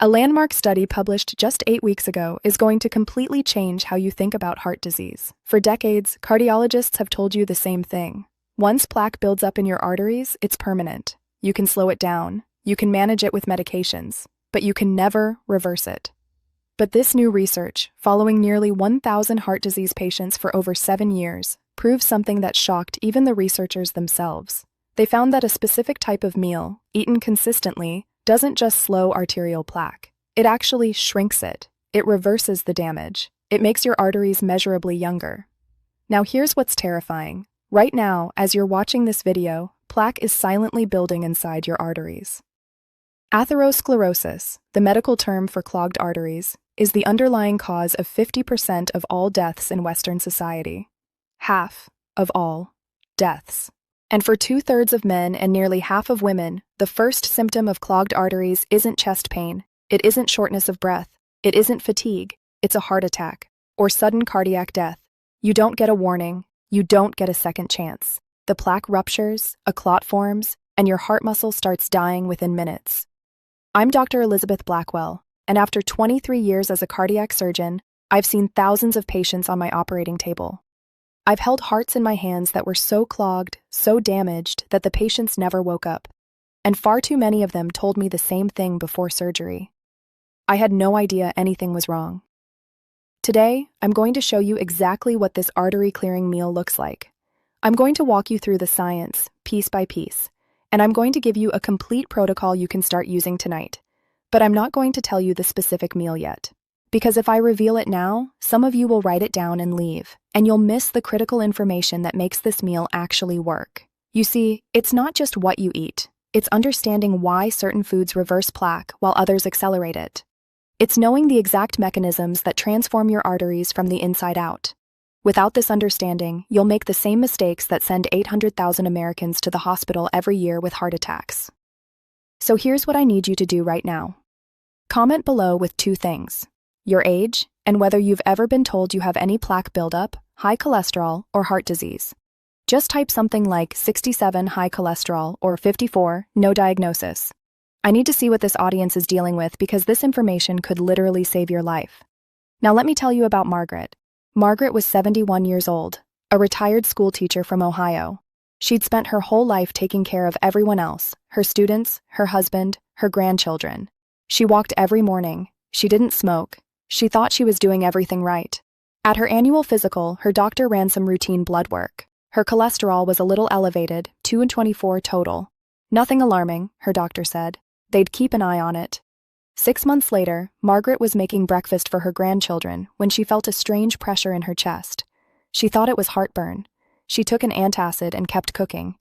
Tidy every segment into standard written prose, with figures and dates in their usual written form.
A landmark study published just 8 weeks ago is going to completely change how you think about heart disease. For decades, cardiologists have told you the same thing. Once plaque builds up in your arteries, it's permanent. You can slow it down, you can manage it with medications, but you can never reverse it. But this new research, following nearly 1,000 heart disease patients for over 7 years, proves something that shocked even the researchers themselves. They found that a specific type of meal, eaten consistently, doesn't just slow arterial plaque. It actually shrinks it. It reverses the damage. It makes your arteries measurably younger. Now here's what's terrifying. Right now, as you're watching this video, plaque is silently building inside your arteries. Atherosclerosis, the medical term for clogged arteries, is the underlying cause of 50% of all deaths in Western society. Half of all deaths. And for 2/3 of men and nearly half of women, the first symptom of clogged arteries isn't chest pain, it isn't shortness of breath, it isn't fatigue, it's a heart attack, or sudden cardiac death. You don't get a warning, you don't get a second chance. The plaque ruptures, a clot forms, and your heart muscle starts dying within minutes. I'm Dr. Elizabeth Blackwell, and after 23 years as a cardiac surgeon, I've seen thousands of patients on my operating table. I've held hearts in my hands that were so clogged, so damaged, that the patients never woke up. And far too many of them told me the same thing before surgery. I had no idea anything was wrong. Today, I'm going to show you exactly what this artery-clearing meal looks like. I'm going to walk you through the science, piece by piece, and I'm going to give you a complete protocol you can start using tonight. But I'm not going to tell you the specific meal yet. Because if I reveal it now, some of you will write it down and leave, and you'll miss the critical information that makes this meal actually work. You see, it's not just what you eat. It's understanding why certain foods reverse plaque while others accelerate it. It's knowing the exact mechanisms that transform your arteries from the inside out. Without this understanding, you'll make the same mistakes that send 800,000 Americans to the hospital every year with heart attacks. So here's what I need you to do right now. Comment below with 2 things. Your age, and whether you've ever been told you have any plaque buildup, high cholesterol, or heart disease. Just type something like 67 high cholesterol or 54 no diagnosis. I need to see what this audience is dealing with because this information could literally save your life. Now let me tell you about Margaret. Margaret was 71 years old, a retired school teacher from Ohio. She'd spent her whole life taking care of everyone else, her students, her husband, her grandchildren. She walked every morning. She didn't smoke. She thought she was doing everything right. At her annual physical, her doctor ran some routine blood work. Her cholesterol was a little elevated, 224 total. Nothing alarming, her doctor said. They'd keep an eye on it. 6 months later, Margaret was making breakfast for her grandchildren when she felt a strange pressure in her chest. She thought it was heartburn. She took an antacid and kept cooking.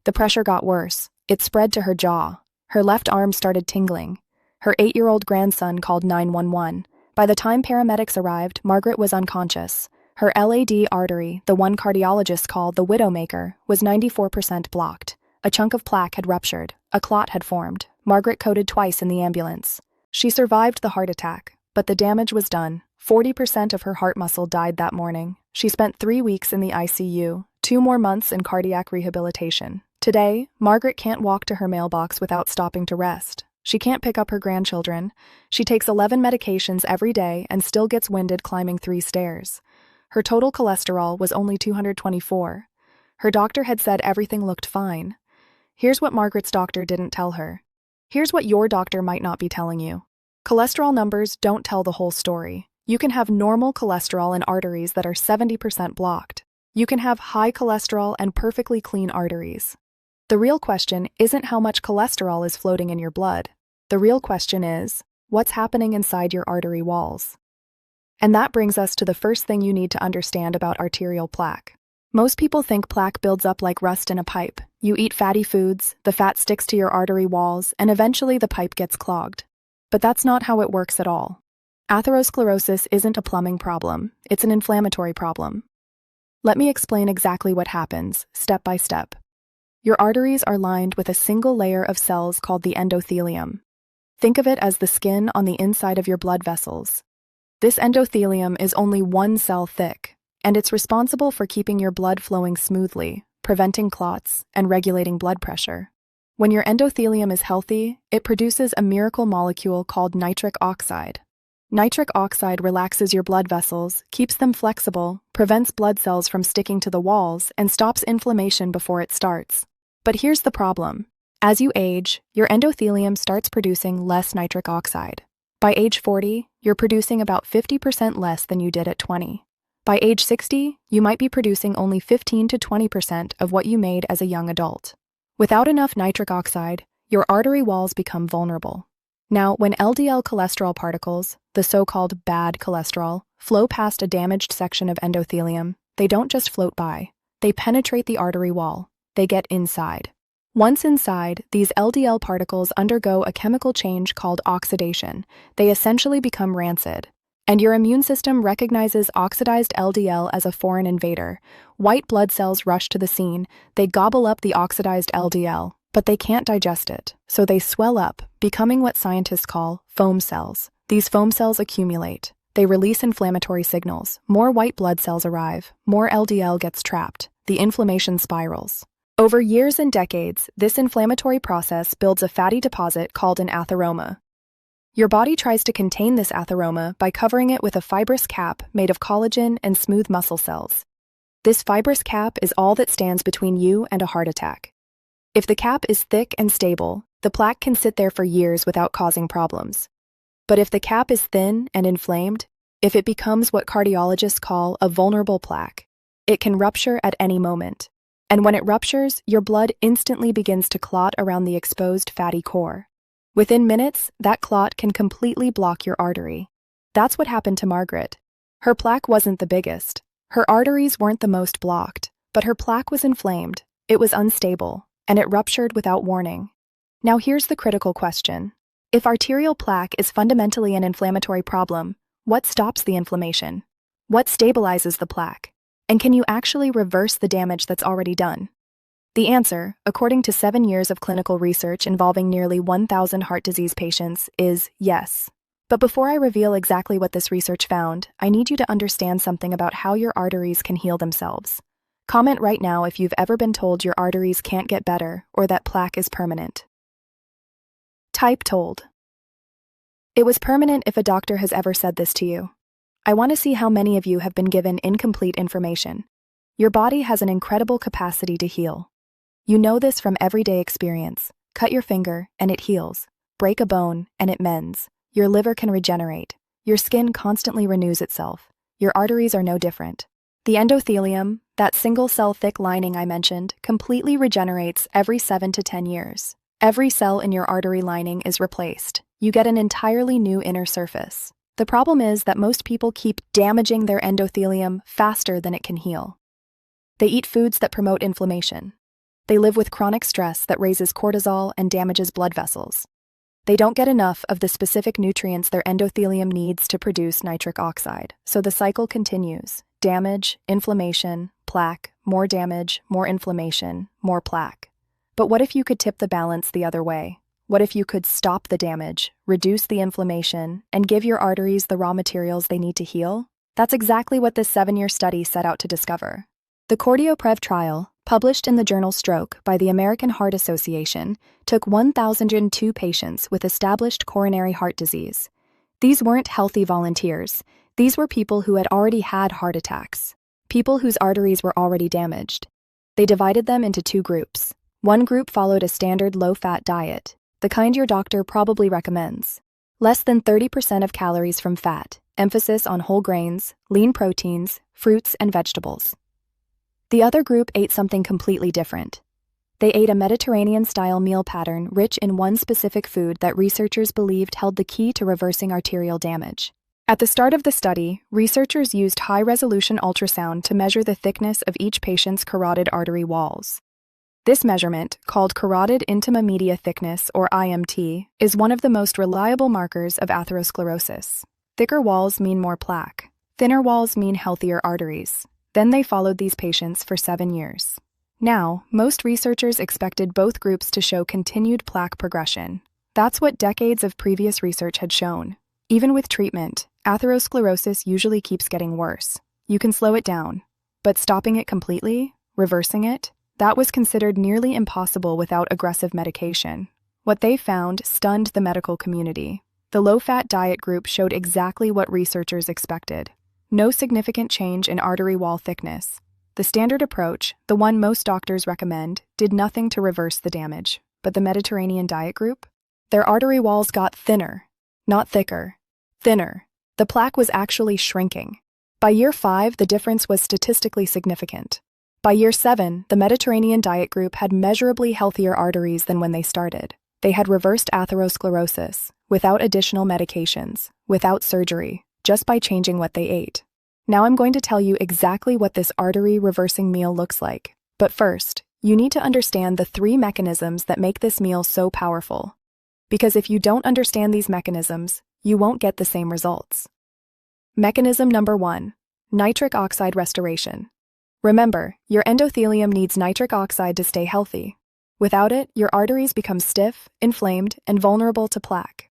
The pressure got worse. It spread to her jaw. Her left arm started tingling. Her 8-year-old grandson called 911. By the time paramedics arrived, Margaret was unconscious. Her LAD artery, the one cardiologists call the widowmaker, was 94% blocked. A chunk of plaque had ruptured. A clot had formed. Margaret coded twice in the ambulance. She survived the heart attack, but the damage was done. 40% of her heart muscle died that morning. She spent 3 weeks in the ICU, 2 more months in cardiac rehabilitation. Today, Margaret can't walk to her mailbox without stopping to rest. She can't pick up her grandchildren. She takes 11 medications every day and still gets winded climbing 3 stairs. Her total cholesterol was only 224. Her doctor had said everything looked fine. Here's what Margaret's doctor didn't tell her. Here's what your doctor might not be telling you. Cholesterol numbers don't tell the whole story. You can have normal cholesterol in arteries that are 70% blocked. You can have high cholesterol and perfectly clean arteries. The real question isn't how much cholesterol is floating in your blood. The real question is, what's happening inside your artery walls? And that brings us to the first thing you need to understand about arterial plaque. Most people think plaque builds up like rust in a pipe. You eat fatty foods, the fat sticks to your artery walls, and eventually the pipe gets clogged. But that's not how it works at all. Atherosclerosis isn't a plumbing problem, it's an inflammatory problem. Let me explain exactly what happens, step by step. Your arteries are lined with a single layer of cells called the endothelium. Think of it as the skin on the inside of your blood vessels. This endothelium is only 1 cell thick, and it's responsible for keeping your blood flowing smoothly, preventing clots, and regulating blood pressure. When your endothelium is healthy, it produces a miracle molecule called nitric oxide. Nitric oxide relaxes your blood vessels, keeps them flexible, prevents blood cells from sticking to the walls, and stops inflammation before it starts. But here's the problem. As you age, your endothelium starts producing less nitric oxide. By age 40, you're producing about 50% less than you did at 20. By age 60, you might be producing only 15 to 20% of what you made as a young adult. Without enough nitric oxide, your artery walls become vulnerable. Now, when LDL cholesterol particles, the so-called bad cholesterol, flow past a damaged section of endothelium, they don't just float by. They penetrate the artery wall. They get inside. Once inside, these LDL particles undergo a chemical change called oxidation. They essentially become rancid. And your immune system recognizes oxidized LDL as a foreign invader. White blood cells rush to the scene. They gobble up the oxidized LDL, but they can't digest it, so they swell up, becoming what scientists call foam cells. These foam cells accumulate. They release inflammatory signals. More white blood cells arrive. More LDL gets trapped. The inflammation spirals. Over years and decades, this inflammatory process builds a fatty deposit called an atheroma. Your body tries to contain this atheroma by covering it with a fibrous cap made of collagen and smooth muscle cells. This fibrous cap is all that stands between you and a heart attack. If the cap is thick and stable, the plaque can sit there for years without causing problems. But if the cap is thin and inflamed, if it becomes what cardiologists call a vulnerable plaque, it can rupture at any moment. And when it ruptures, your blood instantly begins to clot around the exposed fatty core. Within minutes, that clot can completely block your artery. That's what happened to Margaret. Her plaque wasn't the biggest. Her arteries weren't the most blocked, but her plaque was inflamed, it was unstable, and it ruptured without warning. Now here's the critical question. If arterial plaque is fundamentally an inflammatory problem, what stops the inflammation? What stabilizes the plaque? And can you actually reverse the damage that's already done? The answer, according to 7 years of clinical research involving nearly 1,000 heart disease patients, is yes. But before I reveal exactly what this research found, I need you to understand something about how your arteries can heal themselves. Comment right now if you've ever been told your arteries can't get better or that plaque is permanent. Type told. It was permanent if a doctor has ever said this to you. I want to see how many of you have been given incomplete information. Your body has an incredible capacity to heal. You know this from everyday experience. Cut your finger, and it heals. Break a bone, and it mends. Your liver can regenerate. Your skin constantly renews itself. Your arteries are no different. The endothelium, that single-cell thick lining I mentioned, completely regenerates every 7 to 10 years. Every cell in your artery lining is replaced. You get an entirely new inner surface. The problem is that most people keep damaging their endothelium faster than it can heal. They eat foods that promote inflammation. They live with chronic stress that raises cortisol and damages blood vessels. They don't get enough of the specific nutrients their endothelium needs to produce nitric oxide, so the cycle continues. Damage, inflammation, plaque, more damage, more inflammation, more plaque. But what if you could tip the balance the other way? What if you could stop the damage, reduce the inflammation, and give your arteries the raw materials they need to heal? That's exactly what this 7-year study set out to discover. The Cordoprev trial, published in the journal Stroke by the American Heart Association, took 1,002 patients with established coronary heart disease. These weren't healthy volunteers. These were people who had already had heart attacks, people whose arteries were already damaged. They divided them into 2 groups. One group followed a standard low-fat diet, the kind your doctor probably recommends. Less than 30% of calories from fat, emphasis on whole grains, lean proteins, fruits, and vegetables. The other group ate something completely different. They ate a Mediterranean-style meal pattern rich in one specific food that researchers believed held the key to reversing arterial damage. At the start of the study, researchers used high-resolution ultrasound to measure the thickness of each patient's carotid artery walls. This measurement, called carotid intima media thickness, or IMT, is one of the most reliable markers of atherosclerosis. Thicker walls mean more plaque. Thinner walls mean healthier arteries. Then they followed these patients for 7 years. Now, most researchers expected both groups to show continued plaque progression. That's what decades of previous research had shown. Even with treatment, atherosclerosis usually keeps getting worse. You can slow it down, but stopping it completely, reversing it, That was considered nearly impossible without aggressive medication. What they found stunned the medical community. The low-fat diet group showed exactly what researchers expected. No significant change in artery wall thickness. The standard approach, the one most doctors recommend, did nothing to reverse the damage. But the Mediterranean diet group? Their artery walls got thinner, not thicker. Thinner. The plaque was actually shrinking. By year 5, the difference was statistically significant. By year 7, the Mediterranean diet group had measurably healthier arteries than when they started. They had reversed atherosclerosis, without additional medications, without surgery, just by changing what they ate. Now I'm going to tell you exactly what this artery-reversing meal looks like. But first, you need to understand the 3 mechanisms that make this meal so powerful. Because if you don't understand these mechanisms, you won't get the same results. Mechanism number 1. Nitric oxide restoration. Remember, your endothelium needs nitric oxide to stay healthy. Without it, your arteries become stiff, inflamed, and vulnerable to plaque.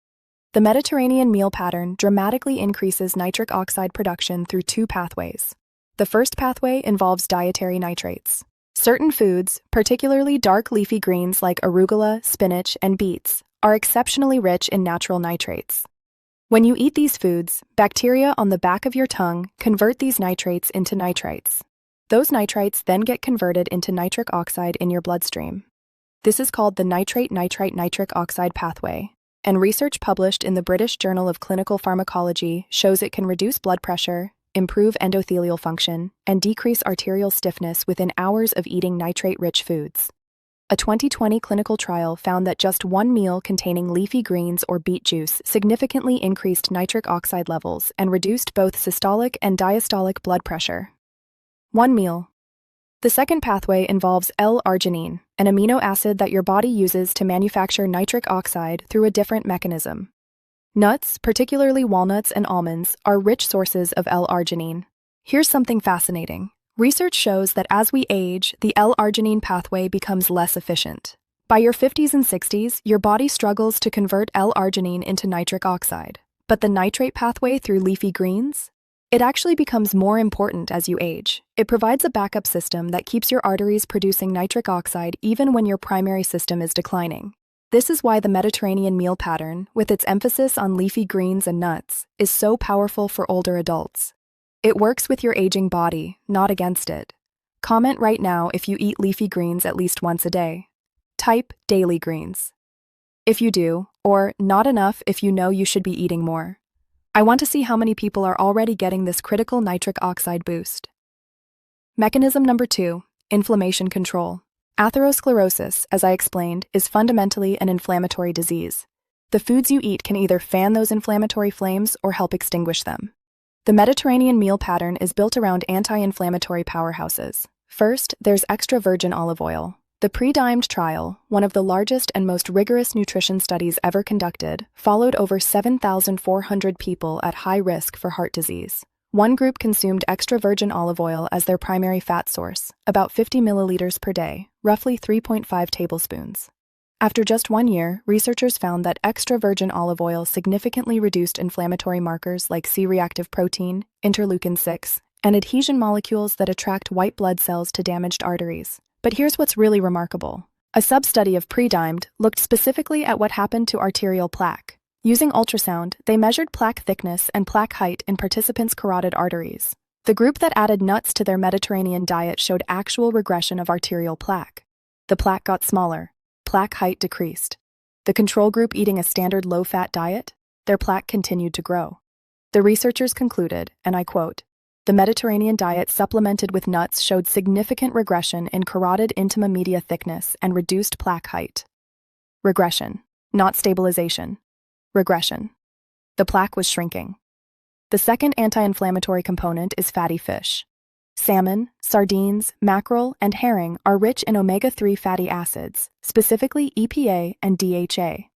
The Mediterranean meal pattern dramatically increases nitric oxide production through 2 pathways. The first pathway involves dietary nitrates. Certain foods, particularly dark leafy greens like arugula, spinach, and beets, are exceptionally rich in natural nitrates. When you eat these foods, bacteria on the back of your tongue convert these nitrates into nitrites. Those nitrites then get converted into nitric oxide in your bloodstream. This is called the nitrite-nitrite-nitric oxide pathway, and research published in the British Journal of Clinical Pharmacology shows it can reduce blood pressure, improve endothelial function, and decrease arterial stiffness within hours of eating nitrate-rich foods. A 2020 clinical trial found that just one meal containing leafy greens or beet juice significantly increased nitric oxide levels and reduced both systolic and diastolic blood pressure. One meal. The second pathway involves L-arginine, an amino acid that your body uses to manufacture nitric oxide through a different mechanism. Nuts, particularly walnuts and almonds, are rich sources of L-arginine. Here's something fascinating. Research shows that as we age, the L-arginine pathway becomes less efficient. By your 50s and 60s, your body struggles to convert L-arginine into nitric oxide. But the nitrate pathway through leafy greens? It actually becomes more important as you age. It provides a backup system that keeps your arteries producing nitric oxide even when your primary system is declining. This is why the Mediterranean meal pattern, with its emphasis on leafy greens and nuts, is so powerful for older adults. It works with your aging body, not against it. Comment right now if you eat leafy greens at least once a day. Type daily greens if you do, or not enough if you know you should be eating more. I want to see how many people are already getting this critical nitric oxide boost. Mechanism number 2, inflammation control. Atherosclerosis, as I explained, is fundamentally an inflammatory disease. The foods you eat can either fan those inflammatory flames or help extinguish them. The Mediterranean meal pattern is built around anti-inflammatory powerhouses. First, there's extra virgin olive oil. The PREDIMED trial, one of the largest and most rigorous nutrition studies ever conducted, followed over 7,400 people at high risk for heart disease. One group consumed extra virgin olive oil as their primary fat source, about 50 milliliters per day, roughly 3.5 tablespoons. After just 1 year, researchers found that extra virgin olive oil significantly reduced inflammatory markers like C-reactive protein, interleukin-6, and adhesion molecules that attract white blood cells to damaged arteries. But here's what's really remarkable. A sub-study of PREDIMED looked specifically at what happened to arterial plaque. Using ultrasound, they measured plaque thickness and plaque height in participants' carotid arteries. The group that added nuts to their Mediterranean diet showed actual regression of arterial plaque. The plaque got smaller. Plaque height decreased. The control group eating a standard low-fat diet, their plaque continued to grow. The researchers concluded, and I quote, "The Mediterranean diet supplemented with nuts showed significant regression in carotid intima media thickness and reduced plaque height." Regression, not stabilization. Regression. The plaque was shrinking. The second anti-inflammatory component is fatty fish. Salmon, sardines, mackerel, and herring are rich in omega-3 fatty acids, specifically EPA and DHA.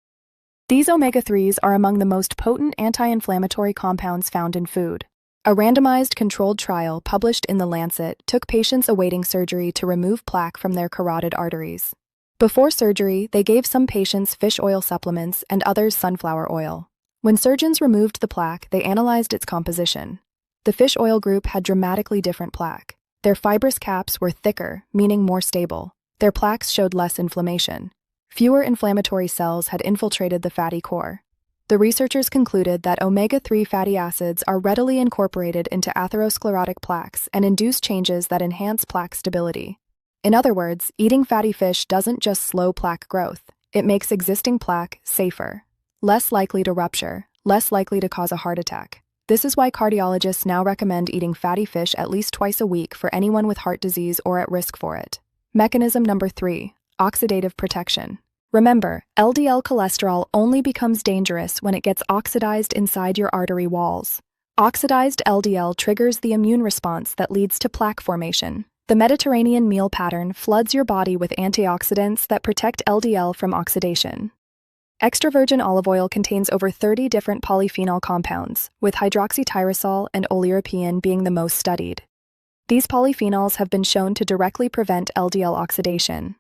These omega-3s are among the most potent anti-inflammatory compounds found in food. A randomized controlled trial published in The Lancet took patients awaiting surgery to remove plaque from their carotid arteries. Before surgery, they gave some patients fish oil supplements and others sunflower oil. When surgeons removed the plaque, they analyzed its composition. The fish oil group had dramatically different plaque. Their fibrous caps were thicker, meaning more stable. Their plaques showed less inflammation. Fewer inflammatory cells had infiltrated the fatty core. The researchers concluded that omega-3 fatty acids are readily incorporated into atherosclerotic plaques and induce changes that enhance plaque stability. In other words, eating fatty fish doesn't just slow plaque growth, it makes existing plaque safer, less likely to rupture, less likely to cause a heart attack. This is why cardiologists now recommend eating fatty fish at least twice a week for anyone with heart disease or at risk for it. Mechanism number 3, oxidative protection. Remember, LDL cholesterol only becomes dangerous when it gets oxidized inside your artery walls. Oxidized LDL triggers the immune response that leads to plaque formation. The Mediterranean meal pattern floods your body with antioxidants that protect LDL from oxidation. Extra virgin olive oil contains over 30 different polyphenol compounds, with hydroxytyrosol and oleuropein being the most studied. These polyphenols have been shown to directly prevent LDL oxidation.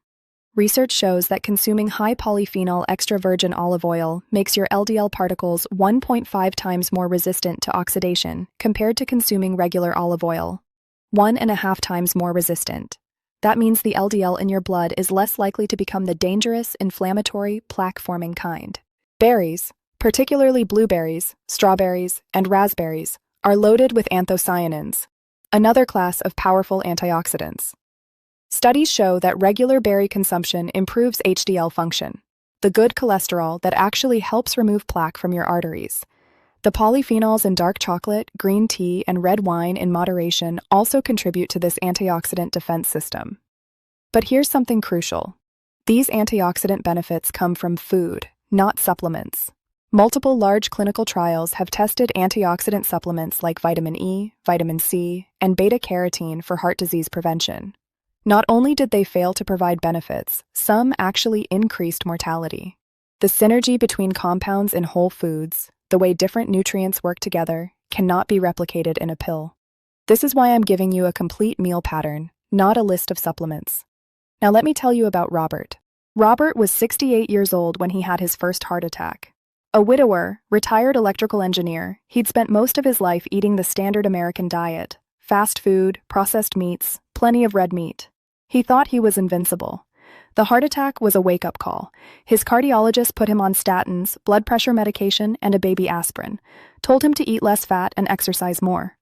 Research shows that consuming high polyphenol extra virgin olive oil makes your LDL particles 1.5 times more resistant to oxidation compared to consuming regular olive oil. 1.5 times more resistant. That means the LDL in your blood is less likely to become the dangerous, inflammatory, plaque-forming kind. Berries, particularly blueberries, strawberries, and raspberries, are loaded with anthocyanins, another class of powerful antioxidants. Studies show that regular berry consumption improves HDL function, the good cholesterol that actually helps remove plaque from your arteries. The polyphenols in dark chocolate, green tea, and red wine in moderation also contribute to this antioxidant defense system. But here's something crucial. These antioxidant benefits come from food, not supplements. Multiple large clinical trials have tested antioxidant supplements like vitamin E, vitamin C, and beta-carotene for heart disease prevention. Not only did they fail to provide benefits, some actually increased mortality. The synergy between compounds in whole foods, the way different nutrients work together, cannot be replicated in a pill. This is why I'm giving you a complete meal pattern, not a list of supplements. Now let me tell you about Robert. Robert was 68 years old when he had his first heart attack. A widower, retired electrical engineer, he'd spent most of his life eating the standard American diet: fast food, processed meats, plenty of red meat. He thought he was invincible. The heart attack was a wake-up call. His cardiologist put him on statins, blood pressure medication, and a baby aspirin, told him to eat less fat and exercise more.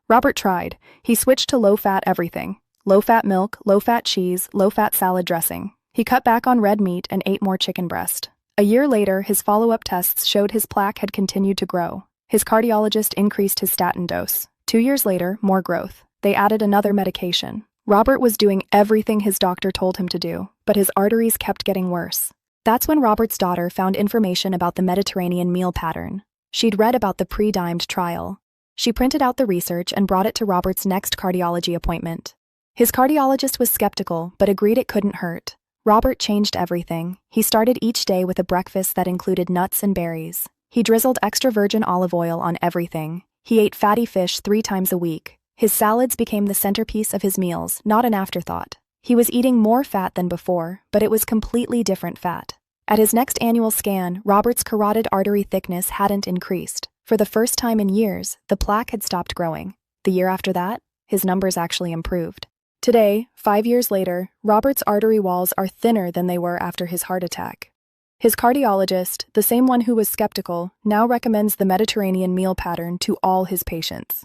Robert tried. He switched to low-fat everything: low-fat milk, low-fat cheese, low-fat salad dressing. He cut back on red meat and ate more chicken breast. A year later, his follow-up tests showed his plaque had continued to grow. His cardiologist increased his statin dose. 2 years later, more growth. They added another medication. Robert was doing everything his doctor told him to do, but his arteries kept getting worse. That's when Robert's daughter found information about the Mediterranean meal pattern. She'd read about the PREDIMED trial. She printed out the research and brought it to Robert's next cardiology appointment. His cardiologist was skeptical, but agreed it couldn't hurt. Robert changed everything. He started each day with a breakfast that included nuts and berries. He drizzled extra virgin olive oil on everything. He ate fatty fish 3 times a week. His salads became the centerpiece of his meals, not an afterthought. He was eating more fat than before, but it was completely different fat. At his next annual scan, Robert's carotid artery thickness hadn't increased. For the first time in years, the plaque had stopped growing. The year after that, his numbers actually improved. Today, 5 years later, Robert's artery walls are thinner than they were after his heart attack. His cardiologist, the same one who was skeptical, now recommends the Mediterranean meal pattern to all his patients.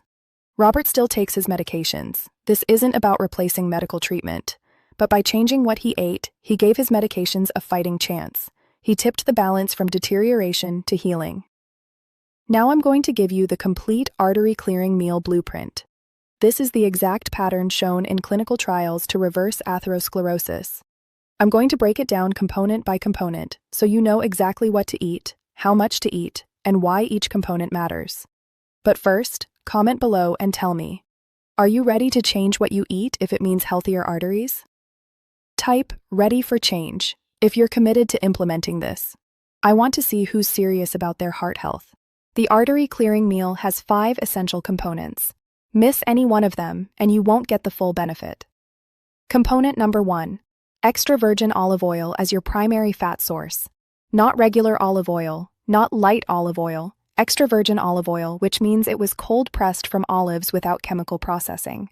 Robert still takes his medications. This isn't about replacing medical treatment. But by changing what he ate, he gave his medications a fighting chance. He tipped the balance from deterioration to healing. Now I'm going to give you the complete Artery-Clearing Meal Blueprint. This is the exact pattern shown in clinical trials to reverse atherosclerosis. I'm going to break it down component by component, so you know exactly what to eat, how much to eat, and why each component matters. But first, comment below and tell me, are you ready to change what you eat if it means healthier arteries? Type "ready for change" if you're committed to implementing this. I want to see who's serious about their heart health. The Artery-Clearing Meal has 5 essential components. Miss any one of them, and you won't get the full benefit. Component number 1. Extra virgin olive oil as your primary fat source. Not regular olive oil, not light olive oil, extra virgin olive oil, which means it was cold-pressed from olives without chemical processing.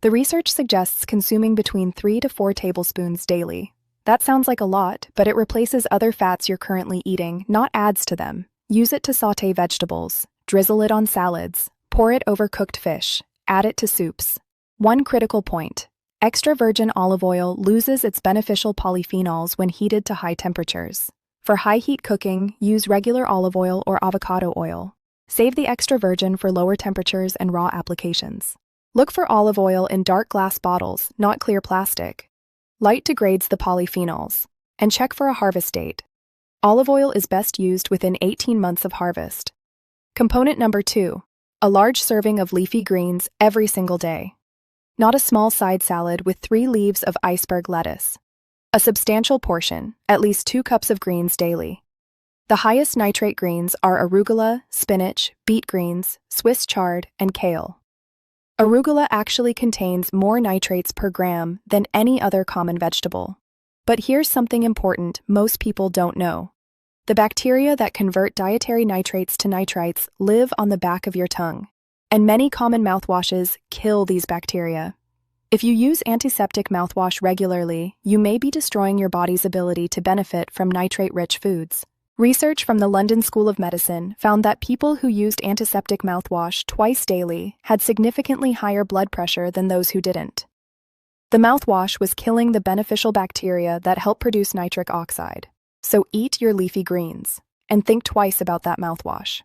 The research suggests consuming between 3 to 4 tablespoons daily. That sounds like a lot, but it replaces other fats you're currently eating, not adds to them. Use it to sauté vegetables, drizzle it on salads, pour it over cooked fish, add it to soups. One critical point: extra virgin olive oil loses its beneficial polyphenols when heated to high temperatures. For high heat cooking, use regular olive oil or avocado oil. Save the extra virgin for lower temperatures and raw applications. Look for olive oil in dark glass bottles, not clear plastic. Light degrades the polyphenols. And check for a harvest date. Olive oil is best used within 18 months of harvest. Component number 2. A large serving of leafy greens every single day. Not a small side salad with 3 leaves of iceberg lettuce. A substantial portion, at least 2 cups of greens daily. The highest nitrate greens are arugula, spinach, beet greens, Swiss chard, and kale. Arugula actually contains more nitrates per gram than any other common vegetable. But here's something important most people don't know. The bacteria that convert dietary nitrates to nitrites live on the back of your tongue, and many common mouthwashes kill these bacteria. If you use antiseptic mouthwash regularly, you may be destroying your body's ability to benefit from nitrate-rich foods. Research from the London School of Medicine found that people who used antiseptic mouthwash twice daily had significantly higher blood pressure than those who didn't. The mouthwash was killing the beneficial bacteria that help produce nitric oxide. So eat your leafy greens, and think twice about that mouthwash.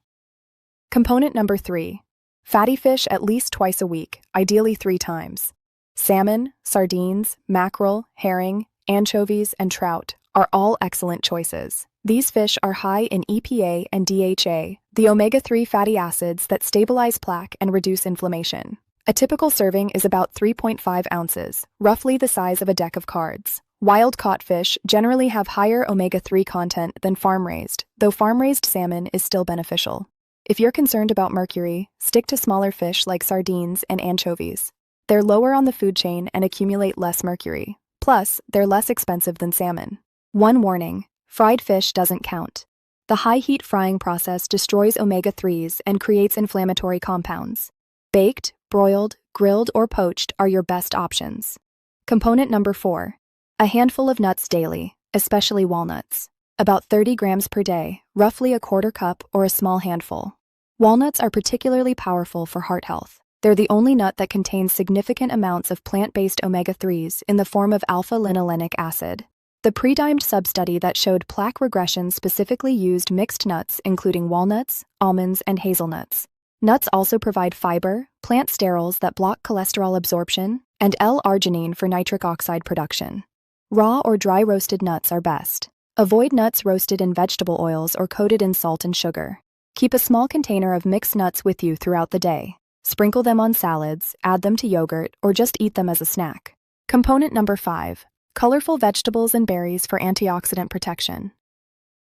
Component number 3. Fatty fish at least twice a week, ideally 3 times. Salmon, sardines, mackerel, herring, anchovies, and trout are all excellent choices. These fish are high in EPA and DHA, the omega-3 fatty acids that stabilize plaque and reduce inflammation. A typical serving is about 3.5 ounces, roughly the size of a deck of cards. Wild-caught fish generally have higher omega-3 content than farm-raised, though farm-raised salmon is still beneficial. If you're concerned about mercury, stick to smaller fish like sardines and anchovies. They're lower on the food chain and accumulate less mercury. Plus, they're less expensive than salmon. One warning: fried fish doesn't count. The high-heat frying process destroys omega-3s and creates inflammatory compounds. Baked, broiled, grilled, or poached are your best options. Component number 4. A handful of nuts daily, especially walnuts. About 30 grams per day, roughly a quarter cup or a small handful. Walnuts are particularly powerful for heart health. They're the only nut that contains significant amounts of plant-based omega-3s in the form of alpha-linolenic acid. The PREDIMED sub-study that showed plaque regression specifically used mixed nuts including walnuts, almonds, and hazelnuts. Nuts also provide fiber, plant sterols that block cholesterol absorption, and L-arginine for nitric oxide production. Raw or dry roasted nuts are best. Avoid nuts roasted in vegetable oils or coated in salt and sugar. Keep a small container of mixed nuts with you throughout the day. Sprinkle them on salads, add them to yogurt, or just eat them as a snack. Component number 5. Colorful vegetables and berries for antioxidant protection.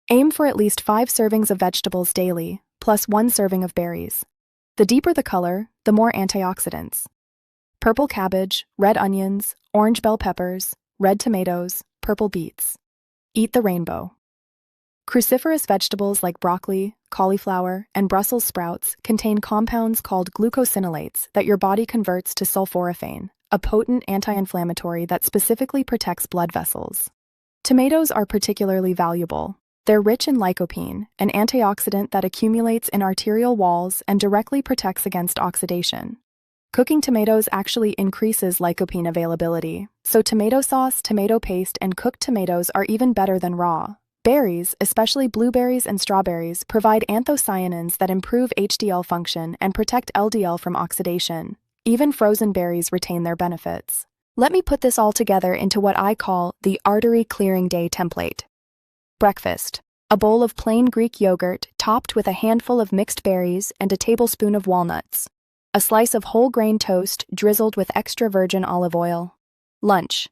Aim for at least 5 servings of vegetables daily, plus 1 serving of berries. The deeper the color, the more antioxidants. Purple cabbage, red onions, orange bell peppers, red tomatoes, purple beets. Eat the rainbow. Cruciferous vegetables like broccoli, cauliflower, and Brussels sprouts contain compounds called glucosinolates that your body converts to sulforaphane, a potent anti-inflammatory that specifically protects blood vessels. Tomatoes are particularly valuable. They're rich in lycopene, an antioxidant that accumulates in arterial walls and directly protects against oxidation. Cooking tomatoes actually increases lycopene availability, so tomato sauce, tomato paste, and cooked tomatoes are even better than raw. Berries, especially blueberries and strawberries, provide anthocyanins that improve HDL function and protect LDL from oxidation. Even frozen berries retain their benefits. Let me put this all together into what I call the Artery Clearing Day template. Breakfast: a bowl of plain Greek yogurt topped with a handful of mixed berries and a tablespoon of walnuts. A slice of whole grain toast drizzled with extra virgin olive oil. Lunch: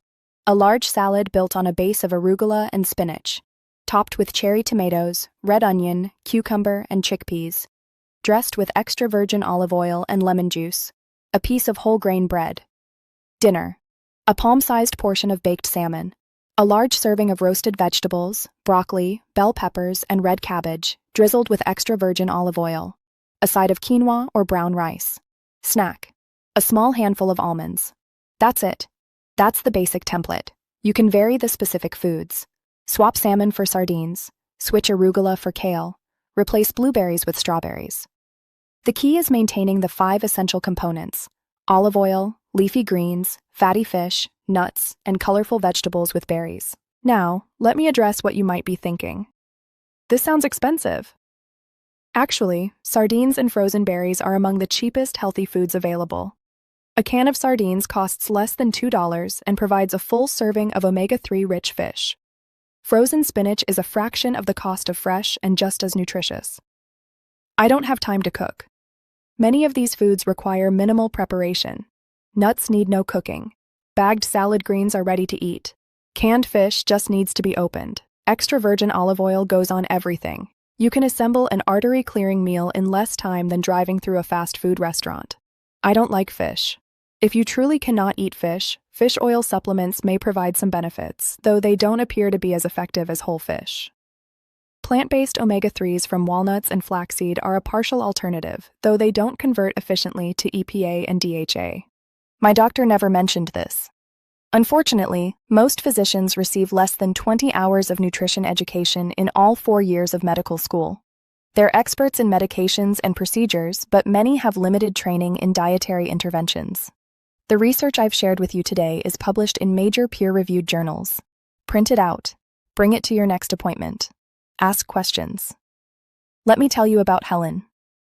a large salad built on a base of arugula and spinach, topped with cherry tomatoes, red onion, cucumber, and chickpeas, dressed with extra virgin olive oil and lemon juice. A piece of whole grain bread. Dinner: a palm-sized portion of baked salmon, a large serving of roasted vegetables, broccoli, bell peppers, and red cabbage, drizzled with extra virgin olive oil, a side of quinoa or brown rice. Snack: a small handful of almonds, That's it. That's the basic template. You can vary the specific foods. Swap salmon for sardines, switch arugula for kale, replace blueberries with strawberries. The key is maintaining the 5 essential components: olive oil, leafy greens, fatty fish, nuts, and colorful vegetables with berries. Now, let me address what you might be thinking. This sounds expensive. Actually, sardines and frozen berries are among the cheapest healthy foods available. A can of sardines costs less than $2 and provides a full serving of omega-3 rich fish. Frozen spinach is a fraction of the cost of fresh and just as nutritious. I don't have time to cook. Many of these foods require minimal preparation. Nuts need no cooking. Bagged salad greens are ready to eat. Canned fish just needs to be opened. Extra virgin olive oil goes on everything. You can assemble an artery-clearing meal in less time than driving through a fast food restaurant. I don't like fish. If you truly cannot eat fish, fish oil supplements may provide some benefits, though they don't appear to be as effective as whole fish. Plant-based omega-3s from walnuts and flaxseed are a partial alternative, though they don't convert efficiently to EPA and DHA. My doctor never mentioned this. Unfortunately, most physicians receive less than 20 hours of nutrition education in all 4 years of medical school. They're experts in medications and procedures, but many have limited training in dietary interventions. The research I've shared with you today is published in major peer-reviewed journals. Print it out. Bring it to your next appointment. Ask questions. Let me tell you about Helen.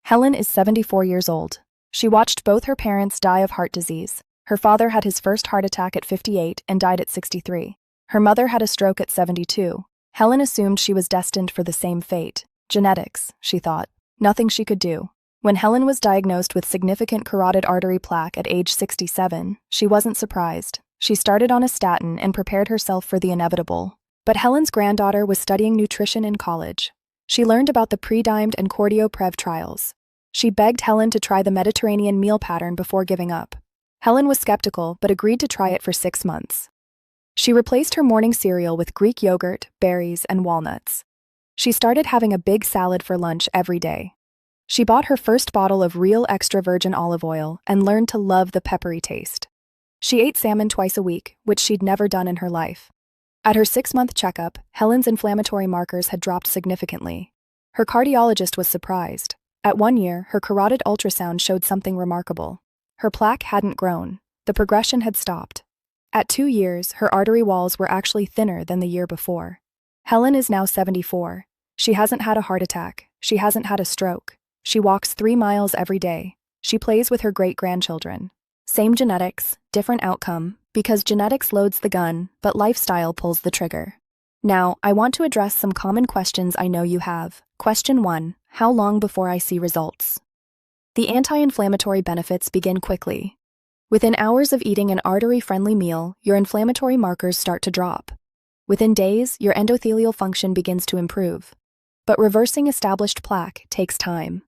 Helen is 74 years old. She watched both her parents die of heart disease. Her father had his first heart attack at 58 and died at 63. Her mother had a stroke at 72. Helen assumed she was destined for the same fate. Genetics, she thought. Nothing she could do. When Helen was diagnosed with significant carotid artery plaque at age 67, she wasn't surprised. She started on a statin and prepared herself for the inevitable. But Helen's granddaughter was studying nutrition in college. She learned about the PREDIMED and CORDIOPREV trials. She begged Helen to try the Mediterranean meal pattern before giving up. Helen was skeptical, but agreed to try it for 6 months. She replaced her morning cereal with Greek yogurt, berries, and walnuts. She started having a big salad for lunch every day. She bought her first bottle of real extra virgin olive oil and learned to love the peppery taste. She ate salmon twice a week, which she'd never done in her life. At her 6-month checkup, Helen's inflammatory markers had dropped significantly. Her cardiologist was surprised. At 1 year, her carotid ultrasound showed something remarkable. Her plaque hadn't grown. The progression had stopped. At 2 years, her artery walls were actually thinner than the year before. Helen is now 74. She hasn't had a heart attack. She hasn't had a stroke. She walks 3 miles every day. She plays with her great-grandchildren. Same genetics, different outcome, because genetics loads the gun, but lifestyle pulls the trigger. Now, I want to address some common questions I know you have. Question 1. How long before I see results? The anti-inflammatory benefits begin quickly. Within hours of eating an artery-friendly meal, your inflammatory markers start to drop. Within days, your endothelial function begins to improve. But reversing established plaque takes time.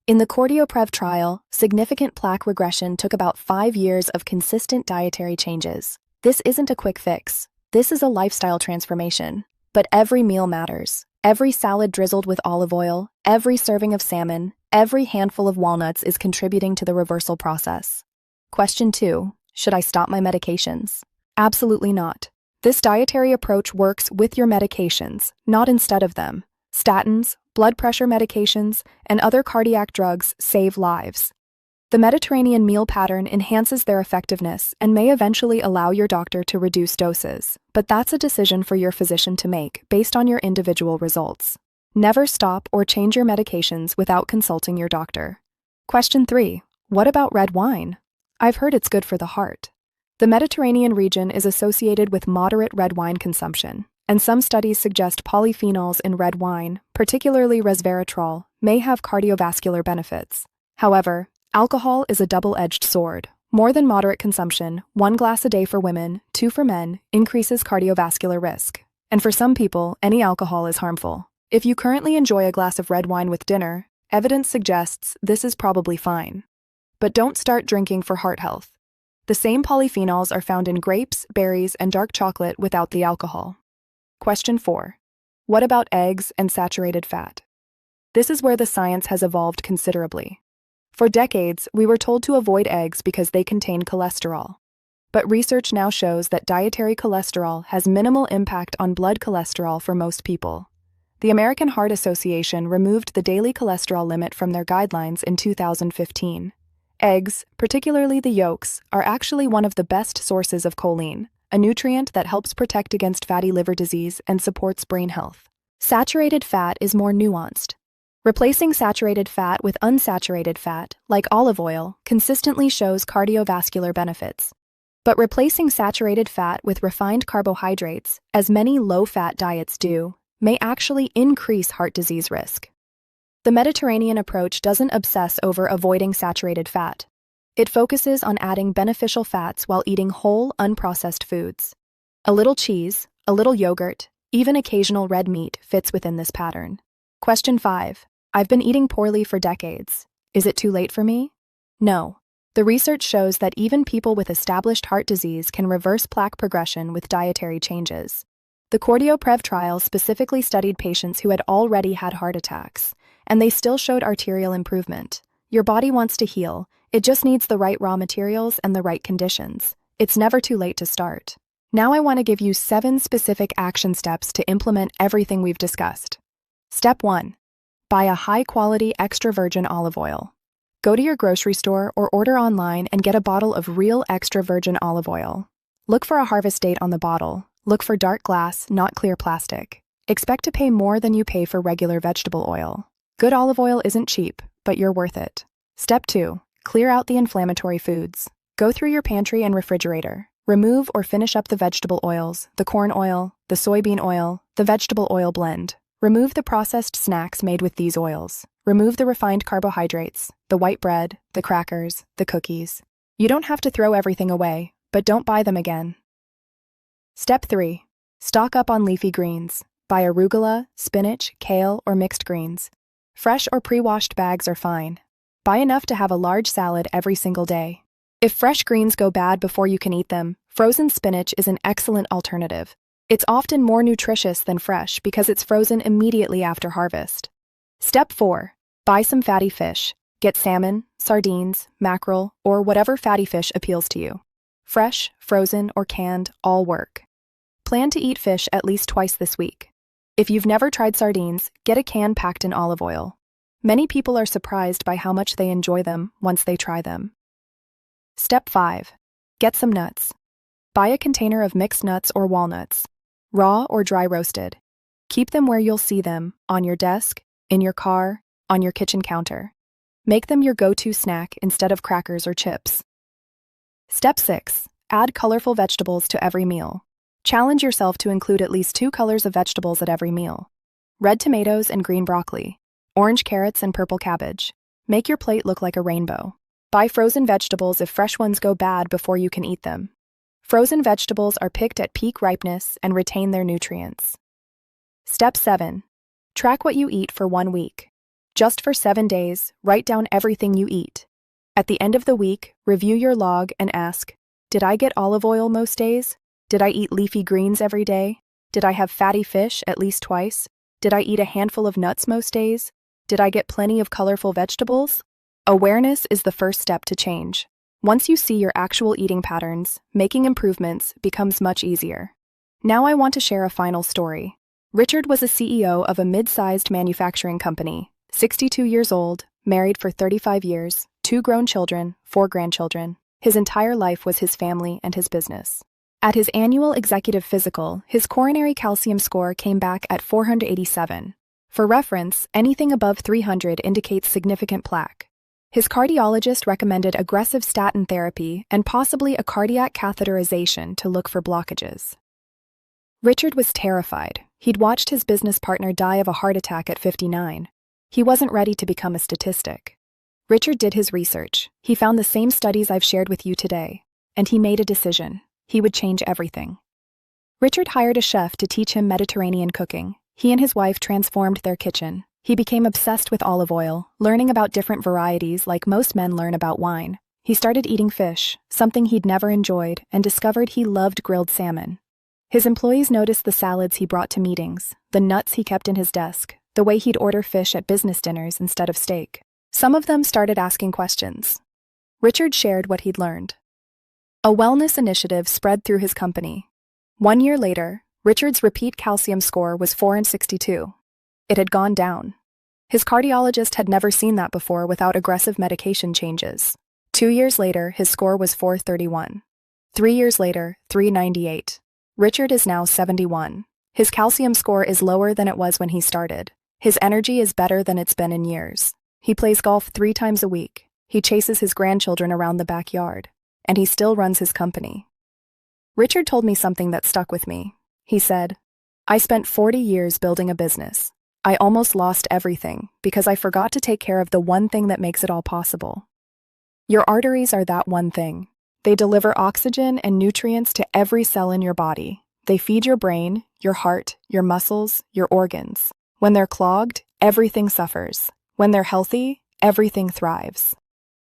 In the Cordoprev trial, significant plaque regression took about 5 years of consistent dietary changes. This isn't a quick fix. This is a lifestyle transformation. But every meal matters. Every salad drizzled with olive oil, every serving of salmon, every handful of walnuts is contributing to the reversal process. Question 2. Should I stop my medications? Absolutely not. This dietary approach works with your medications, not instead of them. Statins, blood pressure medications, and other cardiac drugs save lives. The Mediterranean meal pattern enhances their effectiveness and may eventually allow your doctor to reduce doses, but that's a decision for your physician to make based on your individual results. Never stop or change your medications without consulting your doctor. Question 3. What about red wine? I've heard it's good for the heart. The Mediterranean region is associated with moderate red wine consumption, and some studies suggest polyphenols in red wine, particularly resveratrol, may have cardiovascular benefits. However, alcohol is a double-edged sword. More than moderate consumption, 1 glass a day for women, 2 for men, increases cardiovascular risk. And for some people, any alcohol is harmful. If you currently enjoy a glass of red wine with dinner, evidence suggests this is probably fine. But don't start drinking for heart health. The same polyphenols are found in grapes, berries, and dark chocolate without the alcohol. Question 4. What about eggs and saturated fat? This is where the science has evolved considerably. For decades, we were told to avoid eggs because they contain cholesterol. but research now shows that dietary cholesterol has minimal impact on blood cholesterol for most people. The American Heart Association removed the daily cholesterol limit from their guidelines in 2015. Eggs, particularly the yolks, are actually one of the best sources of choline, a nutrient that helps protect against fatty liver disease and supports brain health. Saturated fat is more nuanced. Replacing saturated fat with unsaturated fat, like olive oil, consistently shows cardiovascular benefits. But replacing saturated fat with refined carbohydrates, as many low-fat diets do, may actually increase heart disease risk. The Mediterranean approach doesn't obsess over avoiding saturated fat. It focuses on adding beneficial fats while eating whole, unprocessed foods. A little cheese, a little yogurt, even occasional red meat fits within this pattern. Question 5. I've been eating poorly for decades. Is it too late for me? No. The research shows that even people with established heart disease can reverse plaque progression with dietary changes. The Cordoprev trial specifically studied patients who had already had heart attacks, and they still showed arterial improvement. Your body wants to heal, it just needs the right raw materials and the right conditions. It's never too late to start. Now I want to give you 7 specific action steps to implement everything we've discussed. Step 1. Buy a high-quality extra virgin olive oil. Go to your grocery store or order online and get a bottle of real extra virgin olive oil. Look for a harvest date on the bottle. Look for dark glass, not clear plastic. Expect to pay more than you pay for regular vegetable oil. Good olive oil isn't cheap, but you're worth it. Step 2. Clear out the inflammatory foods. Go through your pantry and refrigerator. Remove or finish up the vegetable oils, the corn oil, the soybean oil, the vegetable oil blend. Remove the processed snacks made with these oils. Remove the refined carbohydrates, the white bread, the crackers, the cookies. You don't have to throw everything away, but don't buy them again. Step 3. Stock up on leafy greens. Buy arugula, spinach, kale, or mixed greens. Fresh or pre-washed bags are fine. Buy enough to have a large salad every single day. If fresh greens go bad before you can eat them, frozen spinach is an excellent alternative. It's often more nutritious than fresh because it's frozen immediately after harvest. Step 4. Buy some fatty fish. Get salmon, sardines, mackerel, or whatever fatty fish appeals to you. Fresh, frozen, or canned all work. Plan to eat fish at least twice this week. If you've never tried sardines, get a can packed in olive oil. Many people are surprised by how much they enjoy them once they try them. Step 5. Get some nuts. Buy a container of mixed nuts or walnuts, raw or dry roasted. Keep them where you'll see them, on your desk, in your car, on your kitchen counter. Make them your go-to snack instead of crackers or chips. Step 6. Add colorful vegetables to every meal. Challenge yourself to include at least 2 colors of vegetables at every meal. Red tomatoes and green broccoli. Orange carrots and purple cabbage. Make your plate look like a rainbow. Buy frozen vegetables if fresh ones go bad before you can eat them. Frozen vegetables are picked at peak ripeness and retain their nutrients. Step 7. Track what you eat for 1 week. Just for 7 days, write down everything you eat. At the end of the week, review your log and ask, did I get olive oil most days? Did I eat leafy greens every day? Did I have fatty fish at least twice? Did I eat a handful of nuts most days? Did I get plenty of colorful vegetables? Awareness is the first step to change. Once you see your actual eating patterns, making improvements becomes much easier. Now I want to share a final story. Richard was a CEO of a mid-sized manufacturing company, 62 years old, married for 35 years, 2 grown children, 4 grandchildren. His entire life was his family and his business. At his annual executive physical, his coronary calcium score came back at 487. For reference, anything above 300 indicates significant plaque. His cardiologist recommended aggressive statin therapy and possibly a cardiac catheterization to look for blockages. Richard was terrified. He'd watched his business partner die of a heart attack at 59. He wasn't ready to become a statistic. Richard did his research. He found the same studies I've shared with you today, and he made a decision. He would change everything. Richard hired a chef to teach him Mediterranean cooking. He and his wife transformed their kitchen. He became obsessed with olive oil, learning about different varieties like most men learn about wine. He started eating fish, something he'd never enjoyed, and discovered he loved grilled salmon. His employees noticed the salads he brought to meetings, the nuts he kept in his desk, the way he'd order fish at business dinners instead of steak. Some of them started asking questions. Richard shared what he'd learned. A wellness initiative spread through his company. 1 year later, Richard's repeat calcium score was 462. It had gone down. His cardiologist had never seen that before without aggressive medication changes. 2 years later, his score was 431. 3 years later, 398. Richard is now 71. His calcium score is lower than it was when he started. His energy is better than it's been in years. He plays golf 3 times a week. He chases his grandchildren around the backyard. And he still runs his company. Richard told me something that stuck with me. He said, "I spent 40 years building a business. I almost lost everything because I forgot to take care of the one thing that makes it all possible." Your arteries are that one thing. They deliver oxygen and nutrients to every cell in your body. They feed your brain, your heart, your muscles, your organs. When they're clogged, everything suffers. When they're healthy, everything thrives.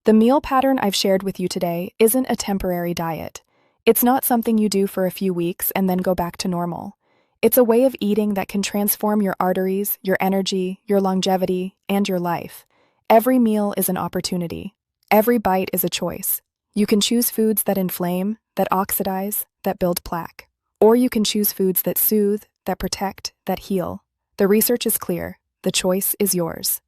The meal pattern I've shared with you today isn't a temporary diet. It's not something you do for a few weeks and then go back to normal. It's a way of eating that can transform your arteries, your energy, your longevity, and your life. Every meal is an opportunity. Every bite is a choice. You can choose foods that inflame, that oxidize, that build plaque. Or you can choose foods that soothe, that protect, that heal. The research is clear. The choice is yours.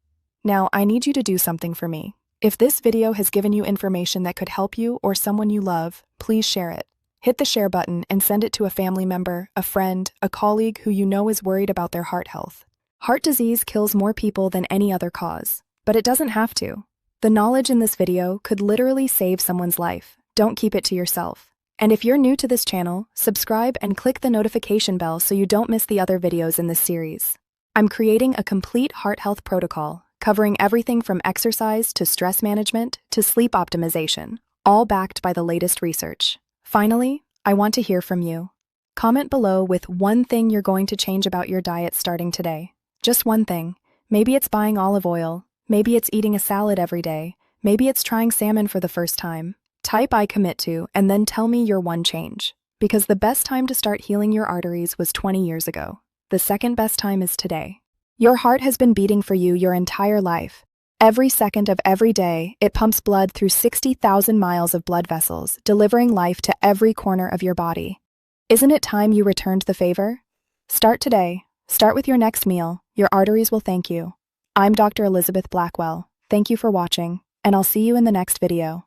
Now, I need you to do something for me. If this video has given you information that could help you or someone you love, please share it. Hit the share button and send it to a family member, a friend, a colleague who you know is worried about their heart health. Heart disease kills more people than any other cause, but it doesn't have to. The knowledge in this video could literally save someone's life. Don't keep it to yourself. And if you're new to this channel, subscribe and click the notification bell so you don't miss the other videos in this series. I'm creating a complete heart health protocol, covering everything from exercise to stress management to sleep optimization, all backed by the latest research. Finally, I want to hear from you. Comment below with one thing you're going to change about your diet starting today. Just one thing. Maybe it's buying olive oil. Maybe it's eating a salad every day. Maybe it's trying salmon for the first time. Type "I commit to" and then tell me your one change. Because the best time to start healing your arteries was 20 years ago. The second best time is today. Your heart has been beating for you your entire life. Every second of every day, it pumps blood through 60,000 miles of blood vessels, delivering life to every corner of your body. Isn't it time you returned the favor? Start today. Start with your next meal. Your arteries will thank you. I'm Dr. Elizabeth Blackwell. Thank you for watching, and I'll see you in the next video.